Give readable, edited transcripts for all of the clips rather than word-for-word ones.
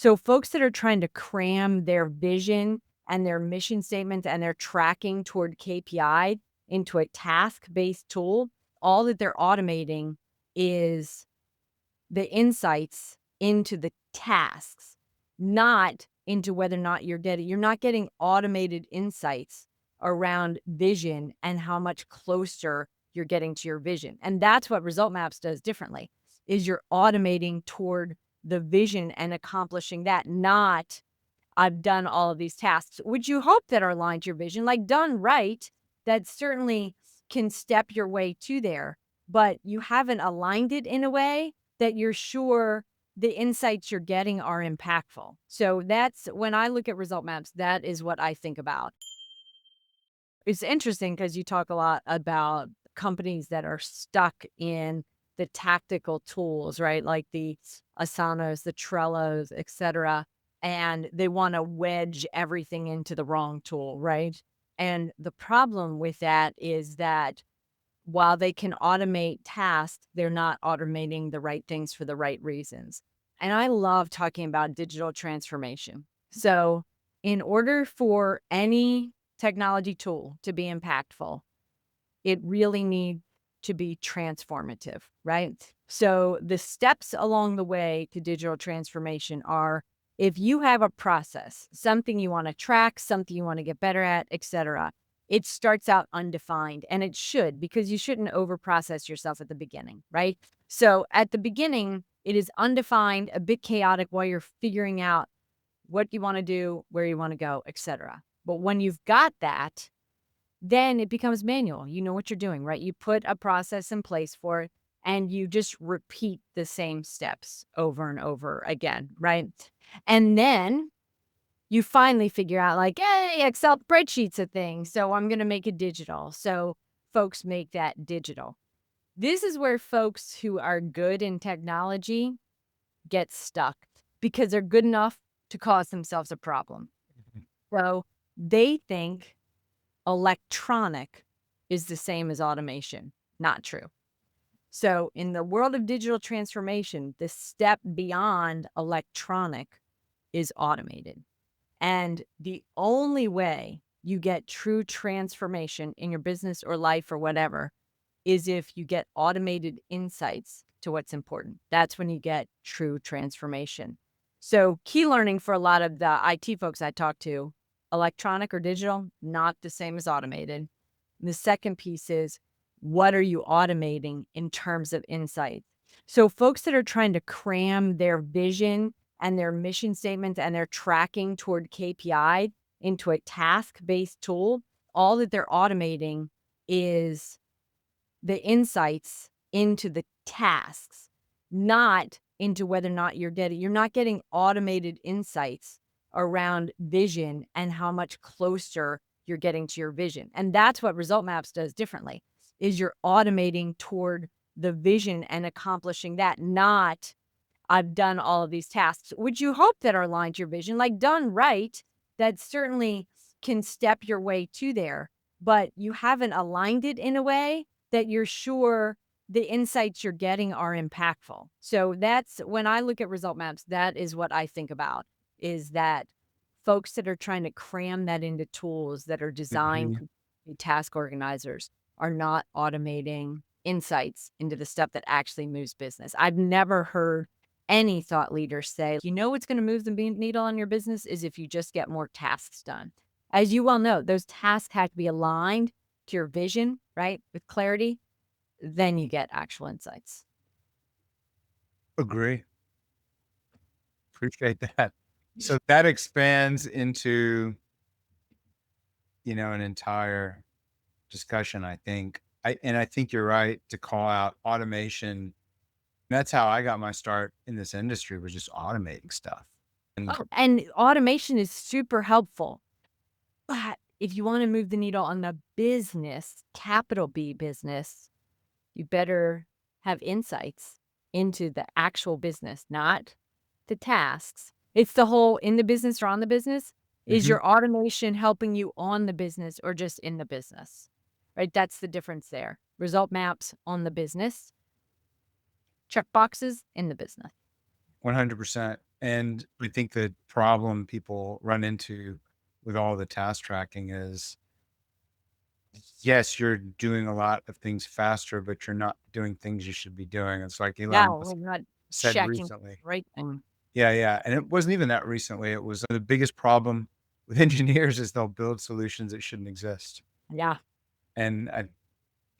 So folks that are trying to cram their vision and their mission statement and their tracking toward KPI into a task-based tool, all that they're automating is the insights into the tasks, not into whether or not you're not getting automated insights around vision and how much closer you're getting to your vision. And that's what ResultMaps does differently, is you're automating toward the vision and accomplishing that, not I've done all of these tasks, which you hope that are aligned to your vision, like done right, that certainly can step your way to there, but you haven't aligned it in a way that you're sure the insights you're getting are impactful. So that's when I look at result maps, that is what I think about. It's interesting because you talk a lot about companies that are stuck in the tactical tools, right? Like the Asanas, the Trellos, et cetera. And they want to wedge everything into the wrong tool, right? And the problem with that is that while they can automate tasks, they're not automating the right things for the right reasons. And I love talking about digital transformation. So, in order for any technology tool to be impactful, it really needs to be transformative, right? So, the steps along the way to digital transformation are if you have a process, something you want to track, something you want to get better at, etc., it starts out undefined, and it should, because you shouldn't overprocess yourself at the beginning, right? So at the beginning, it is undefined, a bit chaotic while you're figuring out what you want to do, where you want to go, etc. But when you've got that, then it becomes manual. You know what you're doing, right? You put a process in place for it and you just repeat the same steps over and over again, right? And then you finally figure out like, hey, Excel spreadsheet's a thing. So I'm going to make it digital. So folks make that digital. This is where folks who are good in technology get stuck because they're good enough to cause themselves a problem. So they think electronic is the same as automation. Not true. So in the world of digital transformation, the step beyond electronic is automated. And the only way you get true transformation in your business or life or whatever is if you get automated insights to what's important. That's when you get true transformation. So key learning for a lot of the IT folks I talk to, electronic or digital, not the same as automated. And the second piece is, what are you automating in terms of insight? So folks that are trying to cram their vision and their mission statement and their tracking toward KPI into a task-based tool, all that they're automating is the insights into the tasks, not into whether or not you're not getting automated insights around vision and how much closer you're getting to your vision. And that's what ResultMaps does differently, is you're automating toward the vision and accomplishing that, not I've done all of these tasks, which you hope that are aligned to your vision, like done right, that certainly can step your way to there, but you haven't aligned it in a way that you're sure the insights you're getting are impactful. So that's when I look at result maps, that is what I think about, is that folks that are trying to cram that into tools that are designed Mhm. to be task organizers are not automating insights into the stuff that actually moves business. I've never heard any thought leader say, you know what's going to move the needle on your business is if you just get more tasks done. As you well know, those tasks have to be aligned to your vision, right? With clarity, then you get actual insights. Agree. Appreciate that. So that expands into, an entire discussion, I think. I think you're right to call out automation. That's how I got my start in this industry, was just automating stuff. And Oh, and automation is super helpful. But if you want to move the needle on the business, capital B business, you better have insights into the actual business, not the tasks. It's the whole in the business or on the business. Is Mhm. your automation helping you on the business or just in the business? Right? That's the difference there. Result maps on the business, check boxes in the business. 100%. And I think the problem people run into with all the task tracking is, yes, you're doing a lot of things faster, but you're not doing things you should be doing. It's like Yeah, Elon we're Musk not said checking recently. the right thing. Yeah, yeah. And it wasn't even that recently. It was the biggest problem with engineers is they'll build solutions that shouldn't exist. Yeah, And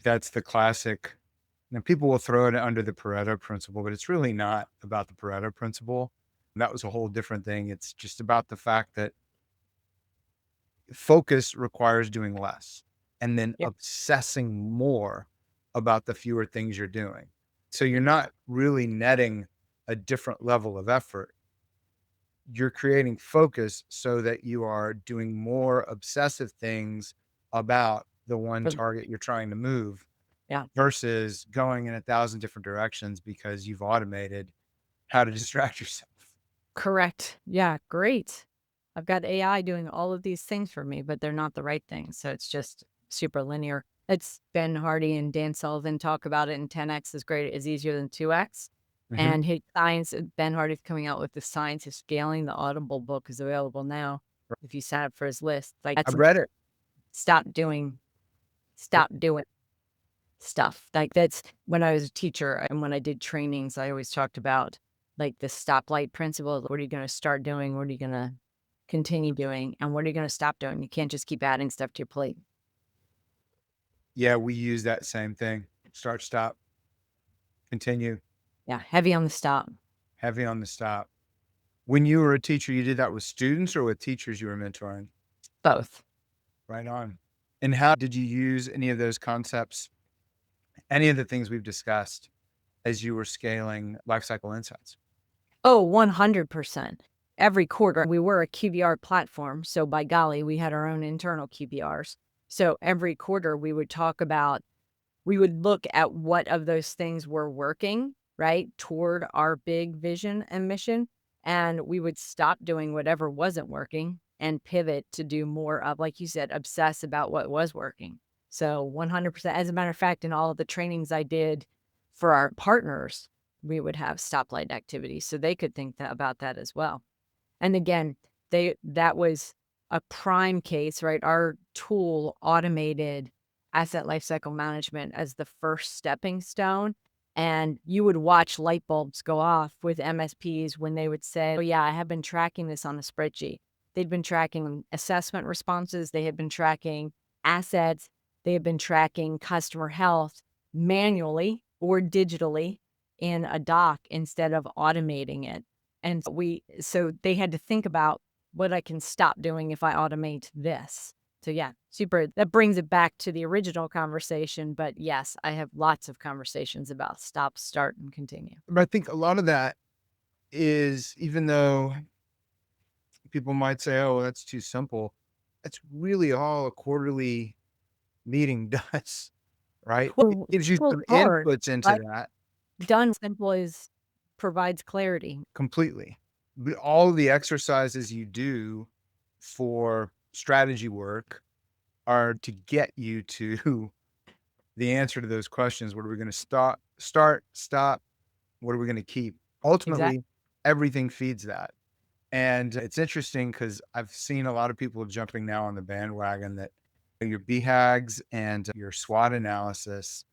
that's the classic. Now, people will throw it under the Pareto principle, but it's really not about the Pareto principle. That was a whole different thing. It's just about the fact that focus requires doing less and then yep, obsessing more about the fewer things you're doing. So you're not really netting a different level of effort. You're creating focus so that you are doing more obsessive things about the one for target you're trying to move yeah. versus going in a thousand different directions because you've automated how to distract yourself. Correct. Yeah, great. I've got AI doing all of these things for me, but they're not the right things. So it's just super linear. It's Ben Hardy and Dan Sullivan talk about it in 10x is great is easier than 2x. Mhm. And his science, Ben Hardy's coming out with the science of scaling. The Audible book is available now. If you sign up for his list, like that's I've read it. stop doing, stop doing stuff. Like that's when I was a teacher and when I did trainings, I always talked about like the stoplight principle. What are you going to start doing? What are you going to continue doing? And what are you going to stop doing? You can't just keep adding stuff to your plate. Yeah, we use that same thing. Start, stop, continue, Yeah. Heavy on the stop. heavy on the stop. When you were a teacher, you did that with students or with teachers you were mentoring? Both. Right on. And how did you use any of those concepts, any of the things we've discussed as you were scaling LifeCycle Insights? Oh, 100%. Every quarter, we were a QBR platform. So by golly, we had our own internal QBRs. So every quarter, we would talk about we would look at what of those things were working, right, toward our big vision and mission, and we would stop doing whatever wasn't working and pivot to do more of, like you said, obsess about what was working. So 100%. As a matter of fact, in all of the trainings I did for our partners, we would have stoplight activities so they could think about that as well. And again, that was a prime case, right? Our tool automated asset lifecycle management as the first stepping stone. And you would watch light bulbs go off with MSPs when they would say, oh, yeah, I have been tracking this on a spreadsheet. They'd been tracking assessment responses, they had been tracking assets, they had been tracking customer health manually or digitally in a doc instead of automating it. And so they had to think about what I can stop doing if I automate this. So yeah, super. That brings it back to the original conversation. But yes, I have lots of conversations about stop, start, and continue. But I think a lot of that is, even though people might say, oh, well, that's too simple, that's really all a quarterly meeting does, right? It Well, gives you well, some hard, inputs into but that done simple is provides clarity. completely. But all of the exercises you do for strategy work are to get you to the answer to those questions. What are we going to stop? What are we going to keep? Exactly. Ultimately, everything feeds that. And it's interesting because I've seen a lot of people jumping now on the bandwagon that your BHAGs and your SWOT analysis,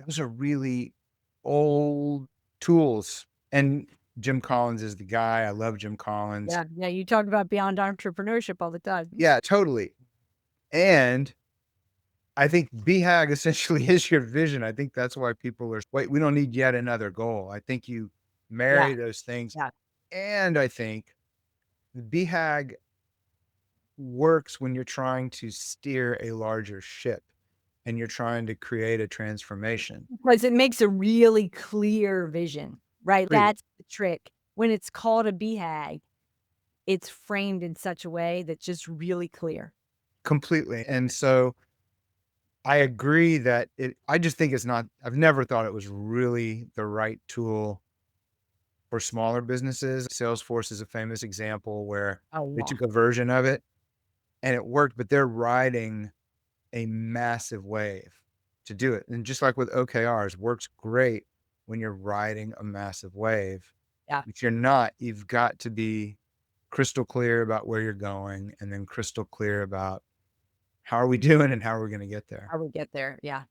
those are really old tools. And Jim Collins is the guy. I love Jim Collins. Yeah, yeah. You talk about beyond entrepreneurship all the time. Yeah, totally. And I think BHAG essentially is your vision. I think that's why people are, wait, we don't need yet another goal. I think you Yeah, marry those things. yeah. And I think the BHAG works when you're trying to steer a larger ship and you're trying to create a transformation. Because it makes a really clear vision, right? Completely. That's the trick. When it's called a BHAG, it's framed in such a way that's just really clear. Completely. And so I agree that I just think it's not, I've never thought it was really the right tool for smaller businesses. Salesforce is a famous example where Oh, they yeah. took a version of it and it worked, but they're riding a massive wave to do it. And just like with OKRs, works great when you're riding a massive wave. Yeah, If you're not, you've got to be crystal clear about where you're going and then crystal clear about how are we doing and how are we gonna get there. how we get there, yeah.